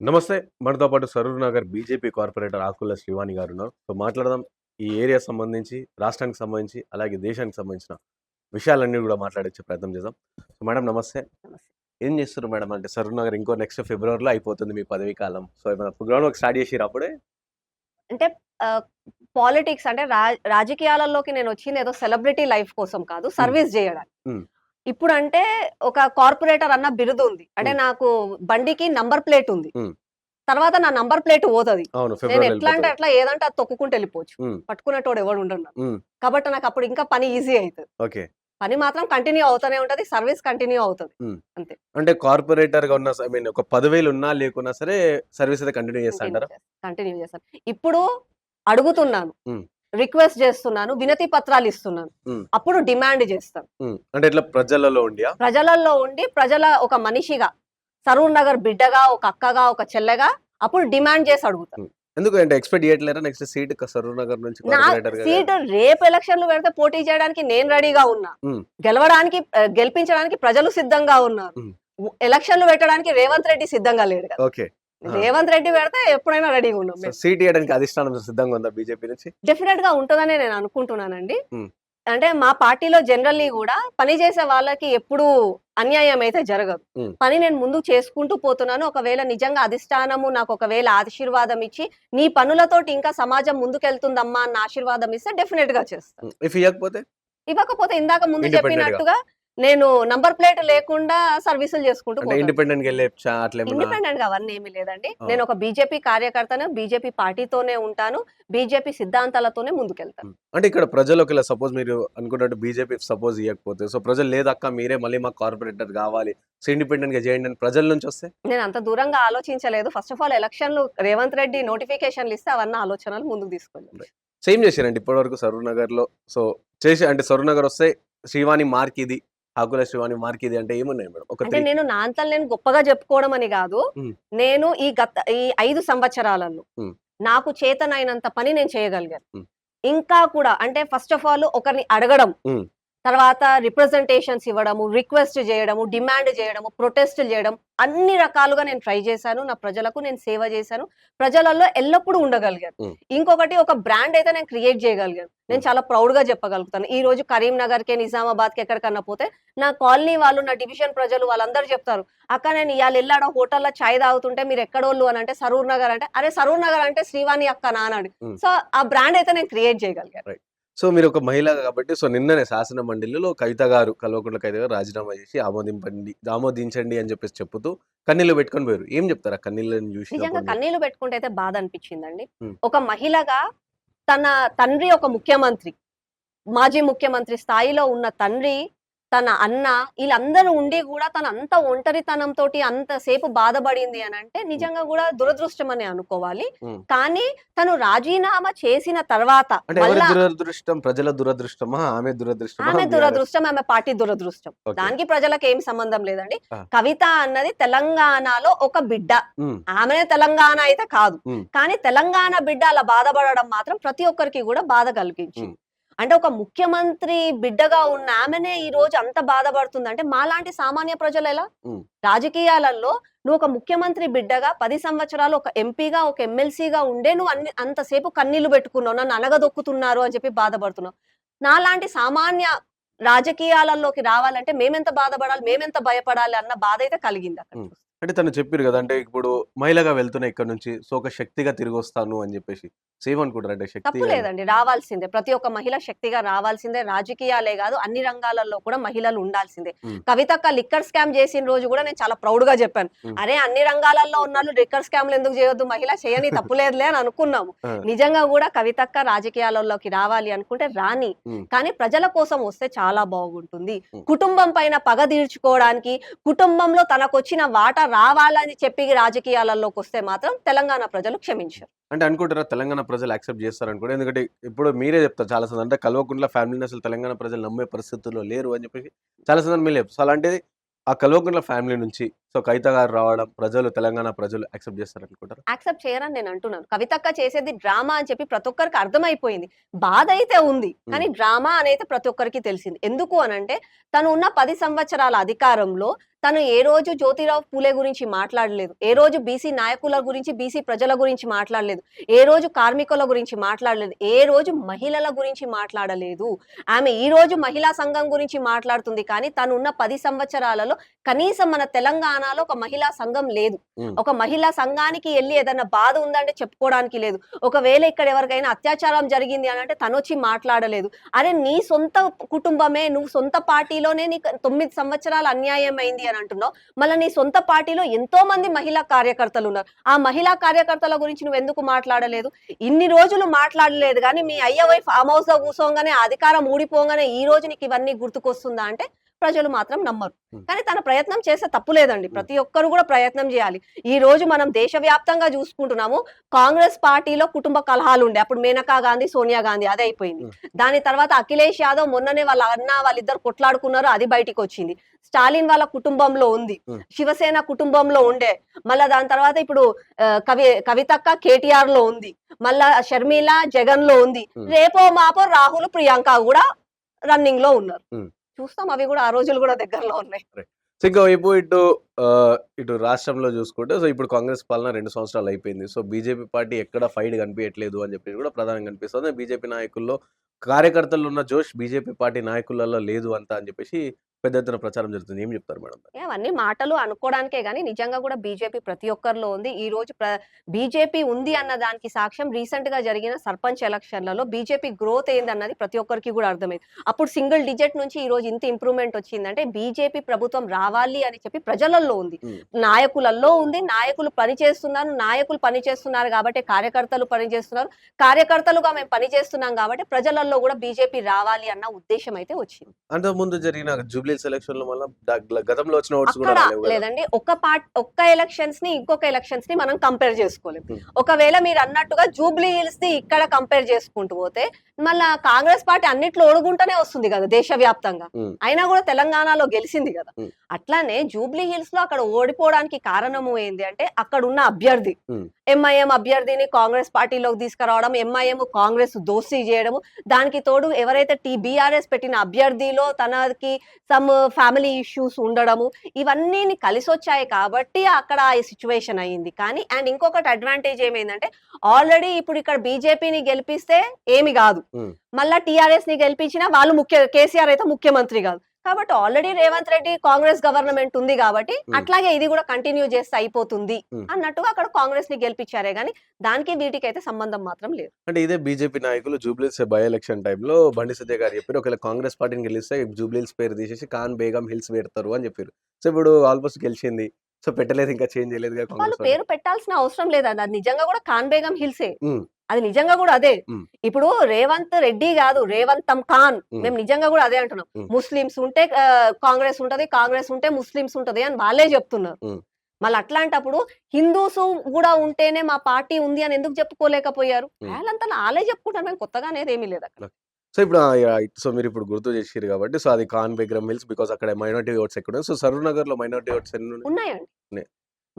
నమస్తే. మనతో పాటు సరూర్ నగర్ బీజేపీ కార్పొరేటర్ ఆకుల శ్రీవాణి గారున్నారు. సో, మాట్లాడదాం. ఈ ఏరియా సంబంధించి, రాష్ట్రానికి సంబంధించి, అలాగే దేశానికి సంబంధించిన విషయాలన్నీ గూడా మాట్లాడొచ్చే ప్రయత్నం చేద్దాం. సో, మేడం నమస్తే. నమస్తే. ఏం చేస్తుర్రు మేడం? అంటే సరూర్ నగర్ ఇంకో నెక్స్ట్ ఫిబ్రవరిలో అయిపోతుంది మీ పదవీ కాలం. సో, ఏమైనా గ్రౌండ్ వర్క్ స్టార్ట్ చేసిర్రా అప్పుడే? అంటే ఆహ్, పాలిటిక్స్ అంటే రాజకీయాలలోకి నేనొచ్చింది ఏదో సెలబ్రిటీ లైఫ్ కోసం కాదు. హ్మ్. సర్విస్ జేయడానికి. హ్మ్. ఇప్పుడంటే ఒక కార్పొరేటర్ అన్న బిరుదుంది. అంటే హ్మ్. నాకు బండికి నంబర్ ప్లేట్ ఉంది. హ్మ్. తర్వాత నా నంబర్ ప్లేట్ పోతది. అవును. నేను ఫిబ్రవరిలో ఎట్లా అంటే ఎళ్ళిపోతది. అట్లా ఏదంటే అది తొక్కుకుంటూ ఎళ్ళిపోవచ్చు. హ్మ్. పట్టుకునేటోడు ఎవడు ఉండడు నాకు. హ్మ్. కాబట్టి నాకప్పుడు ఇంకా పని ఈజీ అయితది. ఓకే. పని మాత్రం కంటిన్యూ అవుతూనే ఉంటది. సర్విస్ కంటిన్యూ అవుతది. హ్మ్. అంతే. అంటే కార్పొరేటర్‌గా ఉన్న ఐ మీన్ ఒక పదవేలున్నా లేకున్నా సరే సర్వీస్ అయితే కంటిన్యూ చేస్తా కంటిన్యూ అంటారా? చేస్తాను. కంటిన్యూ చేస్తాను. ఇప్పుడు అడుగుతున్నాను. హ్మ్. రిక్వెస్ట్ చేస్తున్నాను. వినతి పత్రాలిస్తున్నాను. హ్మ్. అప్పుడు డిమాండ్ చేస్తాను. హ్మ్. అంటే ఇట్లా ప్రజలలో ఉండియా? ప్రజలల్లో ఉండి, ప్రజల ఒక మనిషిగా, సరూర్ నగర్ బిడ్డగా, ఒక అక్కగా, ఒక చెల్లెగా అప్పుడు డిమాండ్ చేసి అడుగుతా. హ్మ్. ఎందుకు అంటే ఎక్స్‌పెక్ట్ చేయట్లేరా నెక్స్ట్ సీట్ సరూర్ నగర్ నుంచి నా కార్పొరేటర్‌గా గాని? సీటు రేపు ఎలక్షన్‌లు పెడితే పోటీ చేయడానికి నేను రెడీగా ఉన్నా. హ్మ్. గెలవడానికి గెలిపించడానికి ప్రజలు సిద్ధంగా ఉన్నారు. హ్మ్. ఎలక్షన్‌లు పెట్టడానికి రేవంత్ రెడ్డి సిద్ధంగా లేడు కదా! ఓకే. ఆ! రేవంత్ రెడ్డి పెడితే ఎప్పుడైనా రెడీగా ఉన్నాం సో, మేము. సీట్ ఇయ్యడానికి అధిష్టానం సిద్ధంగా ఉందా బీజేపీ నుంచి? డెఫినెట్‌గా ఉంటదనే నేను అనుకుంటున్నానండి. హ్మ్. అంటే మా పార్టీలో జనరల్లీ గూడా పని చేసే వాళ్ళకి ఎప్పుడూ అన్యాయం అయితే జరగదు. హ్మ్. పని నేను ముందుకు చేసుకుంటూ పోతున్నాను. ఒకవేళ నిజంగా అధిష్టానము నాకు ఒకవేళ ఆశీర్వాదం ఇచ్చి, నీ పనులతోటి ఇంకా సమాజం ముందుకెళ్తుందమ్మా అన్న ఆశీర్వాదం ఇస్తే డెఫినెట్‌గా చేస్తా. హ్మ్. ఇఫ్ ఇయ్యకపోతే? ఇవ్వకపోతే ఇందాక ముందు ఇండిపెండెంట్‌గా. చెప్పినట్టుగా నేను నంబర్ ప్లేట్ లేకుండా సర్వీసులు చేసుకుంటూ అంటే పోతాను. ఇండిపెండెంట్‌గా ఎళ్ళే అట్లేమన్నా? ఇండిపెండెంట్‌గా అవన్నీ ఏమి లేదండి. ఆ! నేనొక బీజేపీ కార్యకర్తను. బీజేపీ పార్టీతోనే ఉంటాను. బీజేపీ సిద్ధాంతాలతోనే ముందుకెళ్తాను. హ్మ్. అంటే ఇక్కడ ప్రజలు ఒకవేళ సపోజ్ మీరు అనుకున్నట్టు బీజేపీ సపోజ్ ఇయ్యకపోతే, సో, ప్రజలు లేదక్కా మీరే మళ్ళీ మాకు కార్పొరేటర్ గావాలి. సో, ఇండిపెండెంట్‌గా చేయండి అని ప్రజల నుంచొస్తే? నేనంత దూరంగా ఆలోచించలేదు. ఫస్ట్ ఆఫ్ ఆల్ ఎలక్షన్‌లు రేవంత్ రెడ్డి నోటిఫికేషన్‌లిస్తే అవన్నీ ఆలోచనలు ముందుకు తీసుకెళ్ళొచ్చు. రైట్. సో, ఏం చేశారండి ఇప్పటివరకు సరూర్ నగర్‌లో? సో, చేసి అంటే సరూర్ నగర్ వస్తే శ్రీవాణి మార్కిది, ఆకుల శ్రీవాణి మార్కిది అంటే ఏమున్నాయి మేడం? ఒక అంటే 3 నేను నా అంతలు నేను గొప్పగా చెప్పుకోవడం అని గాదు. హ్మ్. నేను ఈ 5 సంవత్సరాలలో హ్మ్. నాకు చేతనైనంత పని నేను చేయగలిగాను. హ్మ్. ఇంకా కూడా అంటే ఫస్ట్ ఆఫ్ ఆల్ ఒకరిని అడగడం. హ్మ్. తర్వాత రిప్రజెంటేషన్స్ ఇవ్వడము, రిక్వెస్ట్ జేయడము, డిమాండ్ జేయడము, ప్రొటెస్టులు జేయడం అన్ని రకాలుగా నేను ట్రై చేశాను. నా ప్రజలకు నేను సేవ జేశాను. ప్రజలలో ఎల్లప్పుడూ ఉండగలిగాను. హ్మ్. ఇంకొకటి ఒక బ్రాండ్ అయితే నేను క్రియేట్ చేయగలిగాను. నేను హ్మ్. చాలా ప్రౌడ్‌గా చెప్పగలుగుతాను. ఈరోజు కరీంనగర్‌కే, నిజామాబాద్‌కి ఎక్కడికన్నా పోతే నా కాలనీ వాళ్ళు, నా డివిజన్ ప్రజలు వాళ్ళందరూ చెప్తారు. "అక్క నేను ఇయాల ఎళ్ళి ఆడ హోటల్‌లో చాయ్ తాగుతుంటే మీరెక్కడోళ్ళు" అనంటే "సరూర్ నగర్" అంటే, "అరె! సరూర్ నగర్ అంటే శ్రీవాణి అక్కనా" అని హ్మ్. సో, ఆ బ్రాండ్ అయితే నేను క్రియేట్ చేయగలిగాను. రైట్. సో, మీరొక మహిళ గాబట్టి, సో, నిన్ననే శాసన మండలిలో కవిత గారు, కల్వకుంట్ల కవిత గారు రాజీనామా జేసి ఆమోదించండి అని జెప్పేసి చెప్పుతూ కన్నీళ్లు పెట్టుకొని పోయారు. ఏం జెప్తారు ఆ కన్నీళ్ళని నిజంగా జూసినప్పుడు మీరు? కన్నీళ్లు పెట్టుకుంటే అయితే బాధనిపిచ్చిందండి. హ్మ్. ఒక మహిళగా తన తండ్రి ఒక ముఖ్యమంత్రి. మాజీ ముఖ్యమంత్రి స్థాయిలో ఉన్న తండ్రి, తన అన్న ఈళ్ళందరూ ఉండి గూడా తనంత ఒంటరితనంతోటి అంత సేపు బాధపడింది అనంటే హ్మ్. నిజంగా గూడా దురదృష్టమనే అనుకోవాలి. హ్మ్. కానీ తను రాజీనామా చేసిన తర్వాత అంటే ఎవరి మళ్ళా దురదృష్టం? ప్రజల దురదృష్టమా? ఆమె దురదృష్టమా? ఆమె బీఆర్ఎస్ దురదృష్టం, ఆమె పార్టీ దురదృష్టం. ఓకే. దానికి ప్రజలకేం సంబంధం లేదండి. ఆ! కవిత అన్నది తెలంగాణలో ఒక బిడ్డ. హ్మ్. ఆమెనే తెలంగాణ అయితే కాదు. హ్మ్. కానీ తెలంగాణ బిడ్డ అలా బాధపడడం మాత్రం ప్రతి ఒక్కరికి గూడా బాధ హ్మ్. కలిగించింది. అంటే ఒక ముఖ్యమంత్రి బిడ్డగా ఉన్న ఆమెనే ఈరోజు అంత బాధపడుతుందంటే మాలాంటి సామాన్య ప్రజలెలా? హ్మ్. రాజకీయాలలో నువ్వొక ముఖ్యమంత్రి బిడ్డగా 10 సంవత్సరాలు ఒక ఎంపీగా, ఒక ఎమ్మెల్సీగా ఉండే నువ్వు అంతసేపు కన్నీళ్లు పెట్టుకున్నావు. నన్ను అణగదొక్కుతున్నారు అని చెప్పి బాధపడుతున్నావు. నాలాంటి సామాన్య రాజకీయాలలోకి రావాలంటే మేమెంత బాధపడాలి, మేమెంత భయపడాలి అన్న బాధైతే కలిగిందక్కడ హ్మ్. చూస్తే. అంటే తను చెప్పిర్రు గదా! అంటే ఇప్పుడు మహిళగా వెళ్తున్నా ఇక్కడి నుంచి. సో, ఒక శక్తిగా తిరిగొస్తాను అని జెప్పేసి. సో, ఏమనుకుంటారు? అంటే శక్తి తప్పు అని లేదండి. రావాల్సిందే. ప్రతి ఒక్క మహిళ శక్తిగా రావాల్సిందే. రాజకీయాలే గాదు అన్ని రంగాలలో కూడా మహిళలు ఉండాల్సిందే. హ్మ్. కవితక్క లిక్కర్ స్కామ్ చేసిన రోజు గూడా నేను చాలా ప్రౌడ్‌గా జెప్పాను. హ్మ్. అరే! అన్ని రంగాలలో ఉన్నోళ్ళు లిక్కర్ స్కామ్‌లు ఎందుకు జేయొద్దు? మహిళ చేయని తప్పులేదులే అని అనుకున్నాము. ఆ! నిజంగా గూడా కవితక్క రాజకీయాలలోకి రావాలి అనుకుంటే రాని. హ్మ్. కానీ ప్రజల కోసం వస్తే చాలా బాగుంటుంది. హ్మ్. కుటుంబం పైన పగ తీర్చుకోవడానికి, కుటుంబంలో తనకొచ్చిన వాటా రావాలని చెప్పి రాజకీయాలలోకొస్తే మాత్రం తెలంగాణ ప్రజలు క్షమించరు. అంటే అనుకుంటారా తెలంగాణ ప్రజలు యాక్సెప్ట్ జేస్తారనుకోండి. ఎందుకంటే ఇప్పుడు మీరే జెప్తారు చాలా సార్లు. అంటే కల్వకుంట్ల ఫ్యామిలీని అసలు తెలంగాణ ప్రజలు నమ్మే పరిస్థితుల్లో లేరు అని జెప్పేసి చాలా సందర్భాలు మీరే చెప్తారు. సో, అలాంటిది ఆ కల్వకుంట్ల ఫ్యామిలీ నుంచి సో కవిత గారు రావడం తెలంగాణ ప్రజలు యాక్సెప్ట్ చేస్తారనుకుంటారా? యాక్సెప్ట్ చేయరని నేను అంటున్నాను. కవితక్క చేసేది డ్రామా అని చెప్పి ప్రతి ఒక్కరికి అర్థమైపోయింది. బాధ అయితే ఉంది. కానీ డ్రామా అనైతే ప్రతి ఒక్కరికి తెలిసింది. ఎందుకు అనంటే తను ఉన్న 10 సంవత్సరాల అధికారంలో తను ఏ రోజు జ్యోతిరావు పూలే గురించి మాట్లాడలేదు. ఏ రోజు బీసీ నాయకుల గురించి, బీసీ ప్రజల గురించి మాట్లాడలేదు. ఏ రోజు కార్మికుల గురించి మాట్లాడలేదు. ఏ రోజు మహిళల గురించి మాట్లాడలేదు. ఆమె ఈ రోజు మహిళా సంఘం గురించి మాట్లాడుతుంది. కానీ తను ఉన్న 10 సంవత్సరాలలో కనీసం మన తెలంగాణలో ఒక మహిళా సంఘం లేదు. ఒక మహిళా సంఘానికి ఎళ్లి ఏదైనా బాధ ఉందంటే చెప్పుకోవడానికి లేదు. ఒకవేళ ఇక్కడ ఎవరికైనా అత్యాచారం జరిగింది అనంటే తనొచ్చి మాట్లాడలేదు. అరే నీ సొంత కుటుంబమే, నువ్వు సొంత పార్టీలోనే నీకు 9 సంవత్సరాలు అన్యాయం అయింది అని అంటున్నావు. మళ్ళీ నీ సొంత పార్టీలో ఎంతో మంది మహిళా కార్యకర్తలు ఉన్నారు. ఆ మహిళా కార్యకర్తల గురించి నువ్వు ఎందుకు మాట్లాడలేదు? ఇన్ని రోజులు మాట్లాడలేదు కానీ మీ అయ్య వైఫ్ ఫామ్ హౌస్ లో కూర్చోగానే అధికారం ఊడిపోగానే ఈ రోజు నీకు ఇవన్నీ గుర్తుకొస్తుందా అంటే ప్రజలు మాత్రం నమ్మరు. కానీ తన ప్రయత్నం చేస్తే తప్పు లేదండి. ప్రతి ఒక్కరు కూడా ప్రయత్నం చేయాలి. ఈ రోజు మనం దేశవ్యాప్తంగా చూసుకుంటున్నాము. కాంగ్రెస్ పార్టీలో కుటుంబ కలహాలు ఉండే. అప్పుడు మేనకా గాంధీ, సోనియా గాంధీ అదే అయిపోయింది. దాని తర్వాత అఖిలేష్ యాదవ్ మొన్ననే వాళ్ళ అన్న వాళ్ళిద్దరు కొట్లాడుకున్నారు, అది బయటికి వచ్చింది. స్టాలిన్ వాళ్ళ కుటుంబంలో ఉంది, శివసేన కుటుంబంలో ఉండే. మళ్ళా దాని తర్వాత ఇప్పుడు కవితక్క కేటీఆర్ లో ఉంది, మళ్ళా షర్మిల జగన్ లో ఉంది. రేపో మాపో రాహుల్ ప్రియాంక కూడా రన్నింగ్ లో ఉన్నారు. చూస్తాం, అవి కూడా ఆ రోజులు కూడా దగ్గరలో ఉన్నాయి. సో ఇంకోవైపు ఇటు రాష్ట్రంలో చూసుకుంటే సో ఇప్పుడు కాంగ్రెస్ పాలన 2 సంవత్సరాలు అయిపోయింది. సో బీజేపీ పార్టీ ఎక్కడ ఫైట్ కనిపించట్లేదు అని చెప్పి కూడా ప్రధానంగా కనిపిస్తుంది. బీజేపీ నాయకుల్లో కార్యకర్తల్లో ఉన్న జోష్ బీజేపీ పార్టీ నాయకులలో లేదు అంతా అని చెప్పేసి పెద్ద ఎత్తున ప్రచారం జరుగుతుంది. ఏం చెప్తారు మేడం? అవన్నీ మాటలు అనుకోవడానికే గానీ నిజంగా కూడా బీజేపీ ప్రతి ఒక్కరిలో ఉంది. ఈ రోజు బీజేపీ ఉంది అన్న దానికి సాక్ష్యం రీసెంట్ గా జరిగిన సర్పంచ్ ఎలక్షన్లలో బీజేపీ గ్రోత్ ఏందన్నది ప్రతి ఒక్కరికి కూడా అర్థమైంది. అప్పుడు సింగిల్ డిజిట్ నుంచి ఈ రోజు ఇంత ఇంప్రూవ్మెంట్ వచ్చిందంటే బీజేపీ ప్రభుత్వం రావాలి అని చెప్పి ప్రజలలో ఉంది, నాయకులలో ఉంది. నాయకులు పనిచేస్తున్నారు కాబట్టి కార్యకర్తలు పనిచేస్తున్నారు, కార్యకర్తలుగా మేము పనిచేస్తున్నాం కాబట్టి ప్రజలలో కూడా బీజేపీ రావాలి అన్న ఉద్దేశం అయితే వచ్చింది. అంతకు ముందు జరిగిన జూబ్లీ ఎలక్షన్ లో మళ్ళీ గతంలో వచ్చిన ఓట్స్ కూడా లేదండి. ఒక్క ఎలక్షన్స్ ని ఇంకొక ఎలక్షన్స్ ని మనం కంపేర్ చేసుకోలేము. ఒకవేళ మీరు అన్నట్టుగా జూబ్లీ హిల్స్ ని ఇక్కడ కంపేర్ చేసుకుంటూ పోతే మళ్ళా కాంగ్రెస్ పార్టీ అన్నిట్లో ఒడుగుంటూనే వస్తుంది కదా దేశవ్యాప్తంగా. అయినా కూడా తెలంగాణలో గెలిచింది కదా. అట్లానే జూబ్లీ హిల్స్ లో అక్కడ ఓడిపోవడానికి కారణము ఏంది అంటే అక్కడ ఉన్న అభ్యర్థి ఎంఐఎం అభ్యర్థిని కాంగ్రెస్ పార్టీలోకి తీసుకురావడం, ఎంఐఎం కాంగ్రెస్ దోస్తీ చేయడము, దానికి తోడు ఎవరైతే బీఆర్ఎస్ పెట్టిన అభ్యర్థిలో తనకి సమ్ ఫ్యామిలీ ఇష్యూస్ ఉండడము, ఇవన్నీ కలిసి వచ్చాయి కాబట్టి అక్కడ ఈ సిచ్యువేషన్ అయ్యింది. కానీ అండ్ ఇంకొకటి అడ్వాంటేజ్ ఏమైందంటే ఆల్రెడీ ఇప్పుడు ఇక్కడ బీజేపీని గెలిపిస్తే ఏమి కాదు, మళ్ళా టీఆర్ఎస్ ని గెలిపించినా వాళ్ళు కేసీఆర్ అయితే ముఖ్యమంత్రి కాదు కాబట్టి ఆల్రెడీ రేవంత్ రెడ్డి కాంగ్రెస్ గవర్నమెంట్ ఉంది కాబట్టి అట్లాగే ఇది కూడా కంటిన్యూ చేస్తే అయిపోతుంది అన్నట్టుగా అక్కడ కాంగ్రెస్ ని గెలిపించారే గానీ దానికి వీటికి అయితే సంబంధం మాత్రం లేదు. అంటే ఇదే బీజేపీ నాయకులు జూబ్లీస్ బై ఎలక్షన్ టైంలో బండి సంజయ్ గారు చెప్పారు ఒకవేళ కాంగ్రెస్ పార్టీని గెలిస్తే జూబ్లీస్ పేరు తీసేసి ఖాన్ బేగం హిల్స్ పెడతారు అని చెప్పారు. సో ఇప్పుడు ఆల్మోస్ట్ గెలిచింది, సో పెట్టలేదు, ఇంకా చేంజ్ చేయలేదు. వాళ్ళు పేరు పెట్టాల్సిన అవసరం లేదండి. అది నిజంగా కూడా ఖాన్ బేగం హిల్సే, అది నిజంగా కూడా అదే. ఇప్పుడు రేవంత్ రెడ్డి కాదు, రేవంతం ఖాన్. మేము నిజంగా కూడా అదే అంటున్నాం. ముస్లిమ్స్ ఉంటే కాంగ్రెస్ ఉంటది, కాంగ్రెస్ ఉంటే ముస్లిమ్స్ ఉంటది అని వాళ్ళే చెప్తున్నారు. మళ్ళీ అట్లాంటప్పుడు హిందూస్ కూడా ఉంటేనే మా పార్టీ ఉంది అని ఎందుకు చెప్పుకోలేకపోయారు? వాళ్ళంతా వాళ్ళే చెప్పుకుంటారు, మేము కొత్తగా అనేది ఏమీ లేదు అక్కడ. సో ఇప్పుడు మీరు ఇప్పుడు గుర్తు చేసిరు కాబట్టి సో అది ఖాన్ బేగం హిల్స్ బికాస్ అక్కడ మైనారిటీ ఓట్స్ ఎక్కువ ఉన్నాయి. సో సరూర్ నగర్ లో మైనారిటీ ఓట్స్ ఎన్ని ఉన్నాయండి?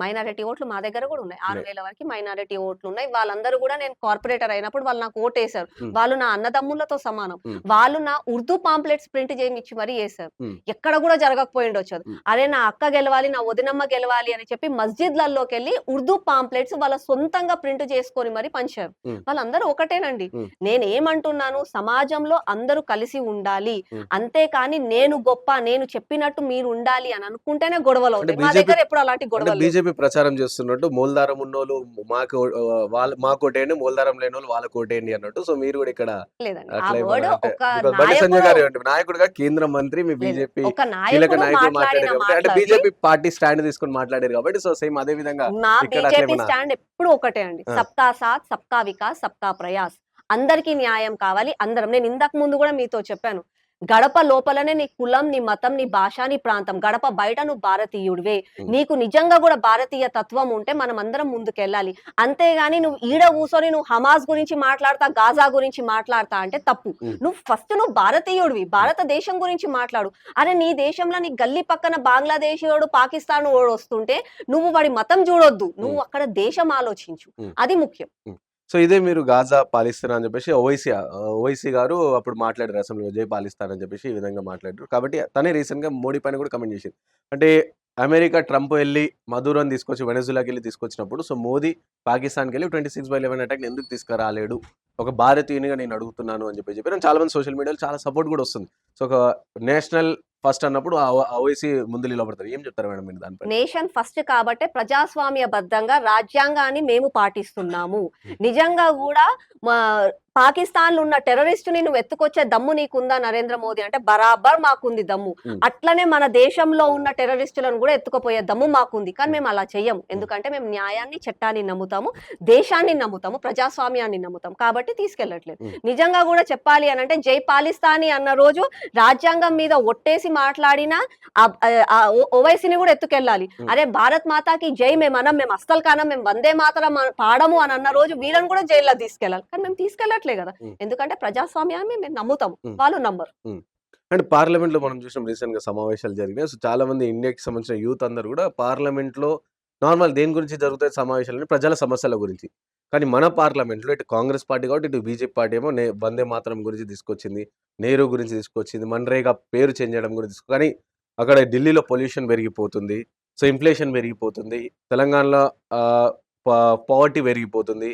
మైనారిటీ ఓట్లు మా దగ్గర కూడా ఉన్నాయి. 6,000 వరకు మైనారిటీ ఓట్లు ఉన్నాయి. వాళ్ళందరూ కూడా నేను కార్పొరేటర్ అయినప్పుడు వాళ్ళు నాకు ఓటు వేశారు. వాళ్ళు నా అన్నదమ్ములతో సమానం. వాళ్ళు నా ఉర్దూ పాంప్లెట్స్ ప్రింట్ చేయించి మరీ వేశారు. ఎక్కడ కూడా జరగకపోయి ఉండొచ్చు. అరే నా అక్క గెలవాలి, నా వదినమ్మ గెలవాలి అని చెప్పి మస్జిద్లలోకి వెళ్ళి ఉర్దూ పాంప్లెట్స్ వాళ్ళ సొంతంగా ప్రింట్ చేసుకొని మరి పంచారు. వాళ్ళందరూ ఒకటేనండి. నేను ఏమంటున్నాను, సమాజంలో అందరూ కలిసి ఉండాలి, అంతేకాని నేను గొప్ప, నేను చెప్పినట్టు మీరు ఉండాలి అని అనుకుంటేనే గొడవలు అవుతాయి. మా దగ్గర ఎప్పుడు అలాంటి గొడవలు ప్రచారం చేస్తున్నట్టు మూలధారం ఉన్నోళ్ళు మాకు ఓటేయండి, మూలధారం లేని వాళ్ళు వాళ్ళకు ఓటేయండి అన్నట్టు. సో మీరు కూడా ఇక్కడ బండి సంజయ్ గారు నాయకుడుగా కేంద్ర మంత్రి, మీ బీజేపీ కీలక నాయకుడు మాట్లాడారు కాబట్టి, అంటే బీజేపీ పార్టీ స్టాండ్ తీసుకొని మాట్లాడారు కాబట్టి సో సేమ్ అదే విధంగా నా బీజేపీ స్టాండ్ ఎప్పుడు ఒకటే అండి. సబ్కా సాత్, సబ్కా వికాస్, సబ్కా ప్రయాస్. అందరికీ న్యాయం కావాలి, అందరం. నేను ఇంతకు ముందు కూడా మీతో చెప్పాను, గడప లోపలనే నీ కులం, నీ మతం, నీ భాష, నీ ప్రాంతం. గడప బయట నువ్వు భారతీయుడివే. హ్మ్. నీకు నిజంగా గూడా భారతీయ తత్వం ఉంటే మనమందరం ముందుకెళ్ళాలి. అంతేగాని నువ్వు ఈడ కూసొని నువ్వు హమాస్ గురించి మాట్లాడతా, గాజా గురించి మాట్లాడతా అంటే తప్పు. హ్మ్. నువ్వు భారతీయుడివి. భారతదేశం గురించి మాట్లాడు. అరె నీ దేశంలో నీ గల్లీ పక్కన బంగ్లాదేశీయోడు, పాకిస్తాన్ వోడొస్తుంటే నువ్వు వాడి మతం జూడొద్దు. హ్మ్. నువ్వు అక్కడ దేశం ఆలోచించు. హ్మ్. అది ముఖ్యం. హ్మ్. సో, ఇదే మీరు గాజా పాలిస్తాన్ అని జెప్పేసి ఓవైసీ గారు అప్పుడు మాట్లాడారు అసెంబ్లీలో. జై పాలిస్తాన్ అని జెప్పేసి ఈ విధంగా మాట్లాడారు. కాబట్టి తనే రీసెంట్‌గా మోడీ పైన గూడా కామెంట్ జేసింది. అంటే అమెరికా ట్రంప్ ఎళ్లి మదూరోని తీసుకొచ్చి వెనెజులాకెళ్ళి తీసుకొచ్చినప్పుడు సో, మోదీ పాకిస్తాన్‌కెళ్ళి 26/11 అటాక్‌ని ఎందుకు తీసుకురాలేడు? ఒక భారతీయునిగా నేను అడుగుతున్నాను అని చెప్పారు. చాలా మంది సోషల్ మీడియాలో చాలా సపోర్ట్ గూడా వస్తుంది. సో, ఒక నేషనల్ ఫస్ట్ అన్నప్పుడు ఓవైసీ ముందు నిలబడతారు. ఏం చెప్తారు మేడం మీరు దానిపైన? నేషన్ ఫస్ట్ కాబట్టే ప్రజాస్వామ్యబద్ధంగా రాజ్యాంగాన్ని మేము పాటిస్తున్నాము. హ్మ్. నిజంగా గూడా మా పాకిస్తాన్‌లో ఉన్న టెర్రరిస్ట్‌ని నువ్వు ఎత్తుకొచ్చే దమ్ము నీకుందా నరేంద్ర మోదీ అంటే, బరాబర్ మాకుంది దమ్ము. హ్మ్. అట్లనే మన దేశంలో ఉన్న టెర్రరిస్టులను గూడా ఎత్తుకుపోయే దమ్ము మాకుంది. కానీ హ్మ్. మేము అలా చెయ్యము. హ్మ్. ఎందుకంటే మేము న్యాయాన్ని, చట్టాన్ని నమ్ముతాము. దేశాన్ని నమ్ముతాము. ప్రజాస్వామ్యాన్ని నమ్ముతాం. కాబట్టి తీసుకెళ్ళట్లేదు. హ్మ్. నిజంగా గూడా చెప్పాలి అనంటే జై పాలిస్తానీ అన్న రోజు రాజ్యాంగం మీద ఒట్టేసి మాట్లాడిన ఓవైసీని గూడా ఎత్తుకెళ్ళాలి. హ్మ్. అరే భారత్ మాతాకి జై మేమనం, మేము అస్సలు కానం, మేము వందే మాతరం పాడము అని అన్న రోజు వీళ్ళని కూడా జైల్లో తీసుకెళ్ళాలి. కానీ మేము తీసుకెళ్ళట్లే గదా! హ్మ్. ఎందుకంటే ప్రజాస్వామ్యాన్ని మేము నమ్ముతాము. హ్మ్. వాళ్ళు నమ్మరు. హ్మ్. అండ్ పార్లమెంట్‌లో మనం చూసినాం రీసెంట్‌గా సమావేశాలు జరిగినాయి. సో, చాలామంది ఇండియాకి సంబంధించిన యూత్ అందరూ గూడా పార్లమెంట్‌లో నార్మల్ దేని గురించి జరుగుతాయి సమావేశాలంటే ప్రజల సమస్యల గురించి. కానీ మన పార్లమెంట్‌లో ఇటు కాంగ్రెస్ పార్టీ కాబట్టి ఇటు బీజేపీ పార్టీ ఏమో వందే మాతరం గురించి తీసుకొచ్చింది. నెహ్రూ గురించి తీసుకొచ్చింది. మన్రేగా పేరు చేంజ్ చేయడం గురించి కానీ అక్కడ ఢిల్లీలో పొల్యూషన్ పెరిగిపోతుంది. సో, ఇన్‌ఫ్లేషన్ పెరిగిపోతుంది. తెలంగాణలో ఆహ్, ప పావర్టీ పెరిగిపోతుంది.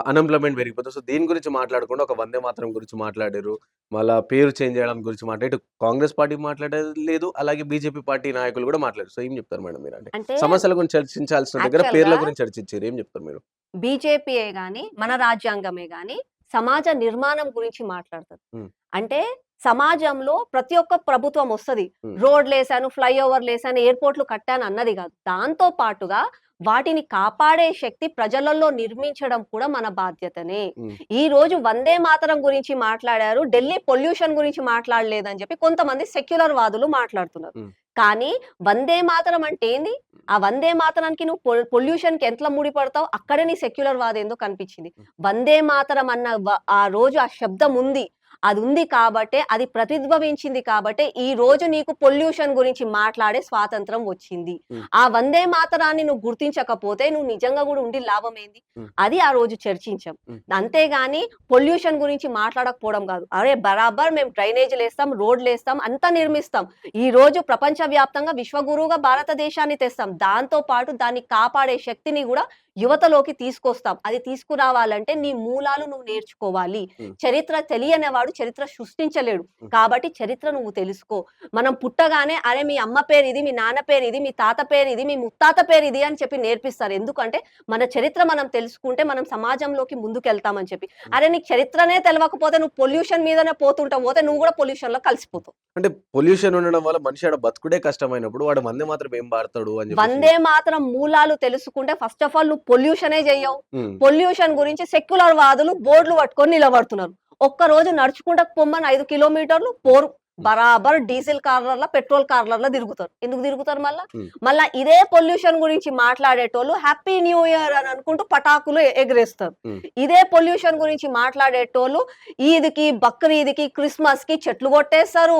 అన్‌ఎంప్లాయ్‌మెంట్ పెరిగిపోతుంది. సో, దీని గురించి మాట్లాడకుండా ఒక వందే మాతరం గురించి మాట్లాడారు. మళ్ళా పేరు చేంజ్ చేయడం గురించి ఇటు కాంగ్రెస్ పార్టీ మాట్లాడేది లేదు. అలాగే బీజేపీ పార్టీ నాయకులు గూడా మాట్లాడారు. సో, ఏం చెప్తారు మేడం మీరు? అంటే అంటే సమస్యల గురించి చర్చించాల్సిన దగ్గర యాక్చువల్‌గా పేర్ల గురించి చర్చించారు. ఏం చెప్తారు మీరు? బీజేపీయే గాని, మన రాజ్యాంగమే గాని సమాజ నిర్మాణం గురించి మాట్లాడతది. హ్మ్. అంటే సమాజంలో ప్రతి ఒక్క ప్రభుత్వం వస్తది. హ్మ్. రోడ్‌లేసాను, ఫ్లైఓవర్‌లేసాను, ఎయిర్‌పోర్ట్‌లు కట్టాను అన్నది గాదు. దాంతో పాటుగా వాటిని కాపాడే శక్తి ప్రజలలో నిర్మించడం కూడా మన బాధ్యతనే. హ్మ్. ఈరోజు వందే మాతరం గురించి మాట్లాడారు. ఢిల్లీ పొల్యూషన్ గురించి మాట్లాడలేదని చెప్పి కొంతమంది సెక్యులర్ వాదులు మాట్లాడుతున్నారు. హ్మ్. కానీ వందే మాతరం అంటే ఏంది? ఆ వందే మాతరానికి నువ్వు పొల్యూషన్‌కి ఎట్లా ముడిపడతావు? అక్కడే నీ సెక్యులర్ వాదేందో కనిపించింది. హ్మ్. వందే మాతరం అన్న ఆ రోజు ఆ శబ్దం ఉంది. అది ఉంది కాబట్టే, అది ప్రతిధ్వనించింది కాబట్టే, ఈ రోజు నీకు పొల్యూషన్ గురించి మాట్లాడే స్వాతంత్రం వచ్చింది. హ్మ్. ఆ వందే మాతరాన్ని నువ్వు గుర్తించకపోతే, నువ్వు నిజంగా గూడా ఉండి లాభమేంది? హ్మ్. అది ఆ రోజు చర్చించాం. హ్మ్. అంతేగాని పొల్యూషన్ గురించి మాట్లాడకపోవడం గాదు. అరే! బరాబర్ మేము డ్రైనేజీలేస్తాం, రోడ్లేస్తాం, అంతా నిర్మిస్తాం. ఈ రోజు ప్రపంచవ్యాప్తంగా విశ్వగురువుగా భారతదేశాన్ని తెస్తాం. దాంతో పాటు దాన్ని కాపాడే శక్తిని గూడా యువతలోకి తీసుకొస్తాం. అది తీసుకురావాలంటే నీ మూలాలు నువ్వు నేర్చుకోవాలి. హ్మ్. చరిత్ర తెలియనివాడు చరిత్ర సృష్టించలేడు. హ్మ్. కాబట్టి చరిత్ర నువ్వు తెలుసుకో. మనం పుట్టగానే అరె! మీ అమ్మ పేరిది, మీ నాన్న పేరిది, మీ తాత పేరిది, మీ ముత్తాత పేరిది అని చెప్పి నేర్పిస్తారు. ఎందుకంటే మన చరిత్ర మనం తెలుసుకుంటే మనం సమాజంలోకి ముందుకెళ్తామని చెప్పి. హ్మ్. అరె! నీకు చరిత్రనే తెలవకపోతే నువ్వు పొల్యూషన్ మీదనే పోతుంటావు. పోతే నువ్వు గూడా పొల్యూషన్‌లో కలిసిపోతావు. అంటే పొల్యూషన్ ఉండడం వల్ల మనిషి ఆడ బతుకుడే కష్టమైనప్పుడు వాడు వందే మాతరం ఏం పాడతాడు అని జెప్పేసి. వందే మాతరం మూలాలు తెలుసుకుంటే ఫస్ట్ ఆఫ్ ఆల్ నువ్వు పొల్యూషనే జెయ్యవు. హ్మ్. పొల్యూషన్ గురించి సెక్యులర్ వాదులు బోర్డ్‌లు పట్టుకొని నిలబడుతున్నారు. ఒక్కరోజు నడుచుకుంటా పొమ్మని 5 కిలోమీటర్లు పోరు. బరాబర్ డీజిల్ కార్‌లల్ల, పెట్రోల్ కార్‌లల్ల తిరుగుతారు. ఎందుకు తిరుగుతారు మళ్ళా? హ్మ్. మళ్ళా ఇదే పొల్యూషన్ గురించి మాట్లాడేటోళ్ళు హ్యాపీ న్యూ ఇయర్ అని అనుకుంటూ పటాకులు ఎగరేస్తారు. హ్మ్. ఇదే పొల్యూషన్ గురించి మాట్లాడేటోళ్ళు ఈద్‌కి, బక్రీద్‌కి, క్రిస్మస్‌కి చెట్లు కొట్టేస్తారు.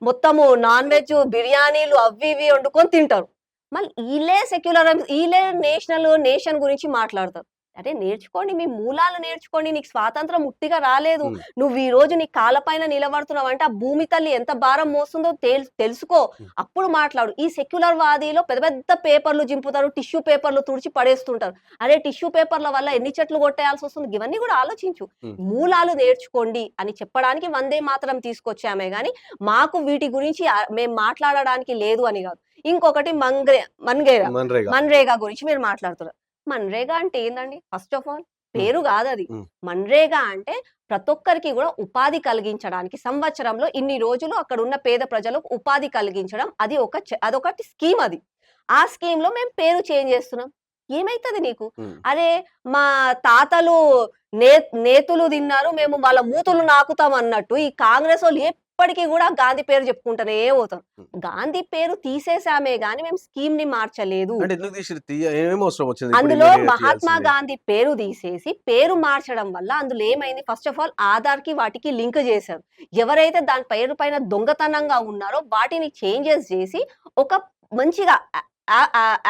మొత్తము నాన్ వెజ్ బిర్యానీలు అవి ఇవి వండుకొని తింటారు. మళ్ళీ ఈళ్ళే నేషన్ గురించి మాట్లాడతారు. అరే నేర్చుకోండి. మీ మూలాలు నేర్చుకోండి. నీకు స్వాతంత్రం ఉట్టిగా రాలేదు. హ్మ్. నువ్వు ఈ రోజు నీ కాళ్ళ పైన నిలబడుతున్నావంటే ఆ భూమి తల్లి ఎంత భారం మోస్తుందో తెలుసుకో. హ్మ్. అప్పుడు మాట్లాడు. ఈ సెక్యులర్ వాదీలో పెద్ద పెద్ద పేపర్‌లు జింపుతారు. టిష్యూ పేపర్‌లు తుడిచి పడేస్తుంటారు. అరే టిష్యూ పేపర్‌ల వల్ల ఎన్ని చెట్లు కొట్టేయాల్సొస్తుంది. ఇవన్నీ గూడా ఆలోచించు. హ్మ్. మూలాలు నేర్చుకోండి అని చెప్పడానికి వందే మాతరం తీసుకొచ్చామే గాని, మాకు వీటి గురించి మేము మాట్లాడడానికి లేదు అని గాదు. ఇంకొకటి మన్రేగా. మన్రేగా. మన్రేగా గురించి మీరు మాట్లాడుతున్నారు. మన్రేగా అంటే ఏందండి? ఫస్ట్ ఆఫ్ ఆల్ హ్మ్. పేరు గాదది. హ్మ్. మన్రేగా అంటే ప్రతొక్కరికి గూడా ఉపాధి కలిగించడానికి సంవత్సరంలో ఇన్ని రోజులు అక్కడున్న పేద ప్రజలకు ఉపాధి కలిగించడం అదొకటి స్కీమ్ అది. ఆ స్కీమ్‌లో మేము పేరు చేంజ్ జేస్తున్నాం. ఏమైతది నీకు? హ్మ్. అరే! మా తాతలు నే నేతులు తిన్నారు. మేము వాళ్ళ మూతులు నాకుతాం అన్నట్టు ఈ కాంగ్రెసోళ్ళు ఇప్పటికీ కూడా గాంధీ పేరు చెప్పుకుంటూనే పోతారు. హ్మ్. గాంధీ పేరు తీసేసామే గాని మేము స్కీమ్‌ని మార్చలేదు. అంటే ఎందుకు తీసిర్రు? ఏం అవసరం వచ్చింది ఇప్పుడు అందులో ఇమ్మీడియేట్‌గా మహాత్మా తీయాల్సింది? గాంధీ పేరు తీసేసి, పేరు మార్చడం వల్ల అందులో ఏమైంది ఫస్ట్ ఆఫ్ ఆల్ ఆధార్‌కి వాటికి లింక్ చేశారు. ఎవరైతే దాని పేరు పైన దొంగతనంగా ఉన్నారో వాటిని చేంజెస్ చేసి ఒక మంచిగా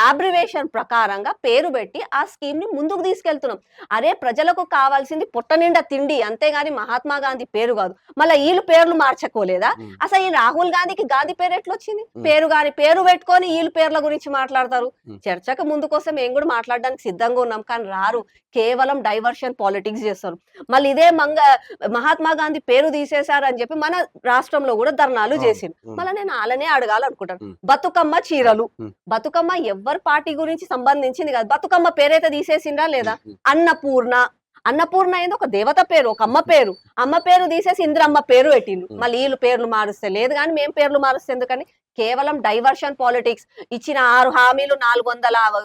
అబ్రివేషన్ ప్రకారంగా పేరు పెట్టి ఆ స్కీమ్‌ని ముందుకు తీసుకెళ్తున్నాం. అరే ప్రజలకు కావాల్సింది పొట్ట నిండా తిండి అంతేగాని మహాత్మా గాంధీ పేరు కాదు. మళ్ళా ఈళ్ళు పేర్లు మార్చుకోలేదా? హ్మ్. అసలు ఈ రాహుల్ గాంధీకి గాంధీ పేరు ఎట్లొచ్చింది? హ్మ్. పేరు పెట్టుకొని ఈళ్ళు పేర్ల గురించి మాట్లాడతారు. హ్మ్. చర్చకు ముందుకొస్తే మేము కూడా మాట్లాడడానికి సిద్ధంగా ఉన్నాం. కానీ రారు. కేవలం డైవర్షన్ పాలిటిక్స్ చేస్తారు. మళ్ళీ ఇదే మహాత్మా గాంధీ పేరు తీసేశారని చెప్పి మన రాష్ట్రంలో కూడా ధర్నాలు అవును. చేసిండ్రు. హ్మ్. మళ్ళా నేను ఆళ్ళనే అడగాలనుకుంటాను. హ్మ్. బతుకమ్మ చీరలు. హ్మ్. బతుకమ్మ ఎవ్వరి పార్టీ గురించి సంబంధించింది కాదు. బతుకమ్మ పేరైతే తీసేసిండ్రా లేదా? హ్మ్. హ్మ్. అన్నపూర్ణ. అన్నపూర్ణ ఏంది ఒక దేవత పేరు. ఒక అమ్మ పేరు. అమ్మ పేరు తీసేసి ఇందిరమ్మ పేరు పెట్టిండ్రు. హ్మ్. మళ్ళీ ఈళ్ళు పేర్లు మారుస్తే లేదు గాని మేము పేర్లు మారుస్తే ఎందుకని? కేవలం డైవర్షన్ పాలిటిక్స్. ఇచ్చిన 6 హామీలు 400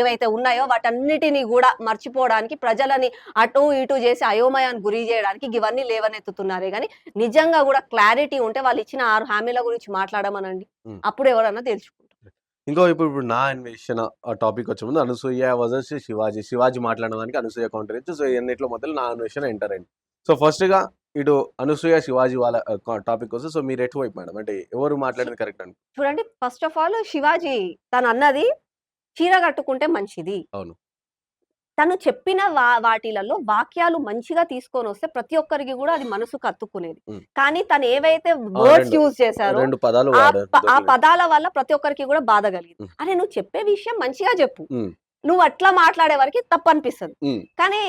ఏవైతే ఉన్నాయో వాటన్నిటిని గూడా మర్చిపోవడానికి ప్రజలని అటు ఇటు చేసి అయోమయానికి గురి చేయడానికి ఇవన్నీ లేవనెత్తుతున్నారే గాని నిజంగా గూడా క్లారిటీ ఉంటే వాళ్ళిచ్చిన 6 హామీల గురించి మాట్లాడమనండి. హ్మ్. అప్పుడు ఎవరన్నా తెలుసుకుంటారు. ఇప్పుడు నా అన్వేషణ టాపిక్ వచ్చే ముందు అనసూయ వర్సెస్ శివాజీ. శివాజీ మాట్లాడిన దానికి అనసూయ కౌంటర్ ఇచ్చి సో ఇవన్నిట్లో మొదలు నా అన్వేషణ ఎంటర్ అయింది. సో ఫస్ట్‌గా ఇటు అనసూయ, శివాజీ వాళ్ళ టాపిక్ వస్తే సో మీరు ఎటువైపు మేడం? అంటే ఎవరు షి మాట్లాడింది కరెక్ట్ చూడండి ఫస్ట్ ఆఫ్ ఆల్ శివాజీ తనన్నది చీర కట్టుకుంటే మంచిది. అవును. తను చెప్పిన వాటిలలో వాక్యాలు మంచిగా తీసుకొనొస్తే ప్రతి ఒక్కరికి గూడా అది మనసుకు హత్తుకునేది. హ్మ్. కానీ తనేవైతే ఆ! వర్డ్స్ యూజ్ చేశారో 2 పదాలు ఆ వాడారు. ఆ పదాల వల్ల ప్రతి ఒక్కరికి గూడా బాధ కలిగింది. హ్మ్. అరే! నువ్వు చెప్పే విషయం మంచిగా జెప్పు. హ్మ్. నువ్వట్లా మాట్లాడే వరకి తప్పనిపిస్తది. హ్మ్. కానీ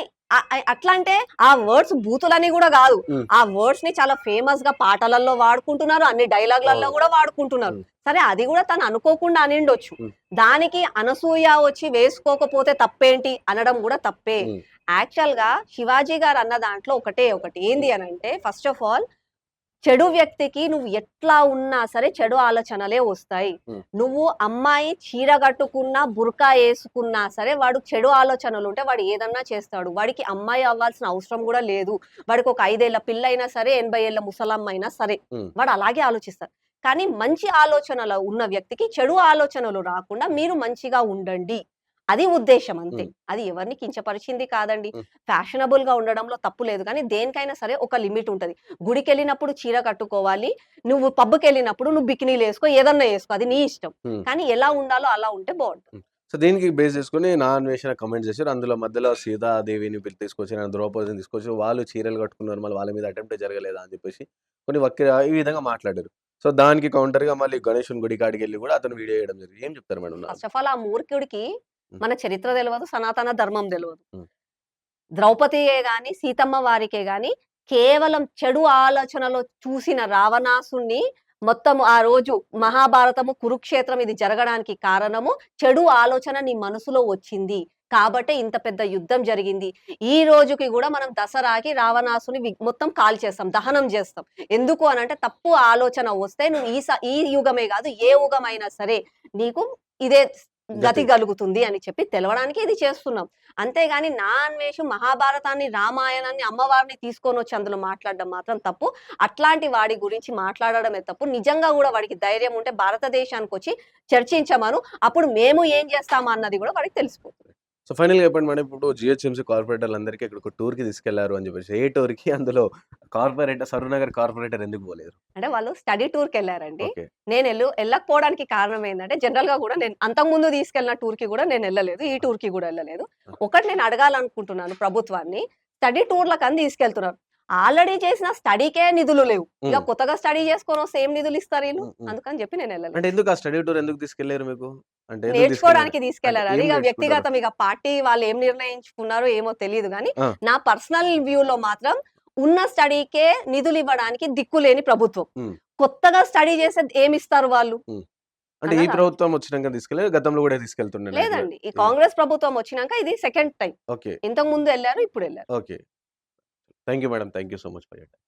అట్లా అంటే ఆ వర్డ్స్ బూతులని గూడా గాదు. హ్మ్. ఆ వర్డ్స్‌ని చాలా ఫేమస్‌గా పాటలలో వాడుకుంటున్నారు. అన్ని డైలాగ్‌లలో అవును. గూడా వాడుకుంటున్నారు. హ్మ్. సరే అది గూడా తను అనుకోకుండా అనిండొచ్చు. హ్మ్. దానికి అనసూయ వచ్చి వేసుకోకపోతే తప్పేంటి అనడం గూడా తప్పే. హ్మ్. యాక్చువల్‌గా శివాజీ గారు అన్న దాంట్లో ఒకటే ఒకటి. ఏంది అనంటే ఫస్ట్ ఆఫ్ ఆల్ చెడు వ్యక్తికి నువ్వు ఎట్లా ఉన్నా సరే చెడు ఆలోచనలే వస్తాయి. హ్మ్. నువ్వు అమ్మాయి చీర కట్టుకున్నా, బుర్కా యేసుకున్నా సరే వాడు చెడు ఆలోచనలుంటే వాడు ఏదన్నా చేస్తాడు. వాడికి అమ్మాయి అవ్వాల్సిన అవసరం గూడా లేదు. వాడికి ఒక 5 ఏళ్ల పిల్లయినా సరే, 80 ఏళ్ల ముసలమ్మయినా సరే. హ్మ్. వాడు అలాగే ఆలోచిస్తాడు. కానీ మంచి ఆలోచనలు ఉన్న వ్యక్తికి చెడు ఆలోచనలు రాకుండా మీరు మంచిగా ఉండండి. అది ఉద్దేశ్యం అంతే. హ్మ్. అది ఎవరిని కించపరిచింది కాదండి. హ్మ్. ఫ్యాషనబుల్‌గా ఉండడంలో తప్పు లేదు. కానీ దేనికైనా సరే ఒక లిమిట్ ఉంటది. గుడికెళ్ళినప్పుడు చీర కట్టుకోవాలి. నువ్వు పబ్‌కెళ్ళినప్పుడు నువ్వు బికినీలేసుకో, ఏదన్నా ఏసుకో. అది నీ ఇష్టం. హ్మ్. కానీ ఎలా ఉండాలో అలా ఉంటే బావుంటది. హ్మ్. సో దీనికి బేస్ చేసుకొని నా అన్వేషణ కామెంట్స్ చేసారు. అందులో మధ్యలో సీతాదేవిని తీసుకొచ్చి, ద్రౌపదిని తీసుకొచ్చి వాళ్ళు చీరలు కట్టుకున్నారు. మళ్ళీ వాళ్ళ మీద అటెంప్టే జరగలేదా అని చెప్పేసి కొన్ని ఈ విధంగా మాట్లాడారు. సో దానికి కౌంటర్‌గా మళ్ళీ గణేశుని గుడి కాడికెళ్ళి కూడా అతను వీడియో చేయడం జరిగింది. ఏం చెప్తారు మేడం ఫస్ట్ ఆఫ్ ఆల్ ఆ మూర్ఖుడికి హ్మ్. మన చరిత్ర తెలవదు. సనాతన ధర్మం తెలవదు. హ్మ్. ద్రౌపదియే గాని, సీతమ్మ వారికే గాని కేవలం చెడు ఆలోచనలో చూసిన రావణాసుడిని మొత్తం ఆ రోజు మహాభారతము, కురుక్షేత్రం ఇది జరగడానికి కారణము చెడు ఆలోచన నీ మనసులో వచ్చింది. కాబట్టే ఇంత పెద్ద యుద్ధం జరిగింది. ఈ రోజుకి గూడా మనం దసరాకి రావణాసుని మొత్తం కాల్చేస్తాం. దహనం జేస్తాం. ఎందుకు అనంటే తప్పు ఆలోచన వస్తే నువ్వు ఈ యుగమే గాదు ఏ యుగమైనా సరే నీకు ఇదే గతి గతి. గలుగుతుంది అని చెప్పి తెలవడానికి ఇది చేస్తున్నాం. అంతేగాని నా అన్వేషం మహాభారతాన్ని, రామాయణాన్ని, అమ్మవారిని తీసుకొనొచ్చి అందులో మాట్లాడడం మాత్రం తప్పు. అట్లాంటి వాడి గురించి మాట్లాడడమే తప్పు. నిజంగా గూడా వాడికి ధైర్యం ఉంటే భారతదేశానికొచ్చి చర్చించమను. అప్పుడు మేము ఏం చేస్తామా అన్నది గూడా వాడికి తెలిసిపోతుంది. సో ఫైనల్‌గా చెప్పండి మేడం. ఇప్పుడు జీహెచ్ఎంసీ కార్పొరేటర్లందరికీ అక్కడికి టూర్‌కి తీసుకెళ్లారు అని చెప్పేసి. ఏ టూర్‌కి? అందులో సరూర్ నగర్ కార్పొరేటర్ ఎందుకు పోలేదు? అంటే వాళ్ళు స్టడీ టూర్‌కెళ్లారండి. ఓకే. ఎళ్ళకపోవడానికి కారణం ఏందంటే జనరల్‌గా గూడా నేను అంతకుముందు తీసుకెళ్ళిన టూర్‌కి గూడా నేనెళ్ళలేదు. ఈ ఆ! టూర్‌కి గూడా ఎళ్ళలేదు. ఆ! ఒకటి నేను అడగాలనుకుంటున్నాను ప్రభుత్వాన్ని. స్టడీ టూర్‌లకని తీసుకెళ్తున్నారు. ఆల్రెడీ చేసిన స్టడీకే నిధులు లేవు. ఇగ హ్మ్. కొత్తగా స్టడీ చేసుకొనొస్తే ఏం నిధులిస్తారీళ్ళు? హ్మ్. హ్మ్. అందుకని జెప్పి అంటే నేనెళ్ళలేదు. ఎందుకు ఆ స్టడీ టూర్ ఎందుకు తీసుకెళ్లారు మీకు? అంటే ఎందుకు తీసుకెళ్లారు? నేర్చుకోవడానికి అంటే తీసుకెళ్లారని. ఏం ఇగ నేర్చుకుంటారు? వ్యక్తిగతం పార్టీ వాళ్ళేం నిర్ణయించుకున్నారో ఏమో తెలీదు గానీ, ఆ! నా పర్సనల్ వ్యూలో మాత్రం ఉన్న స్టడీకే నిధులివ్వడానికి దిక్కులేని ప్రభుత్వం. హ్మ్. కొత్తగా స్టడీ చేసేది ఏమిస్తారు వాళ్ళు? హ్మ్. అంటే ఈ అన్నది ఆలోచి ప్రభుత్వం వచ్చినంక తీసుకెళ్లారా? గతంలో గూడా తీసుకెళ్తుండేనా ఇట్లా? లేదండి. ఈ ఇది కాంగ్రెస్ ప్రభుత్వం వచ్చినాక ఇది సెకండ్ టైమ్. ఓకే. ఇంతకుముందు ఎళ్లారు. ఇప్పుడెళ్లారు. Okay. Thank you madam. Thank you so much for your time.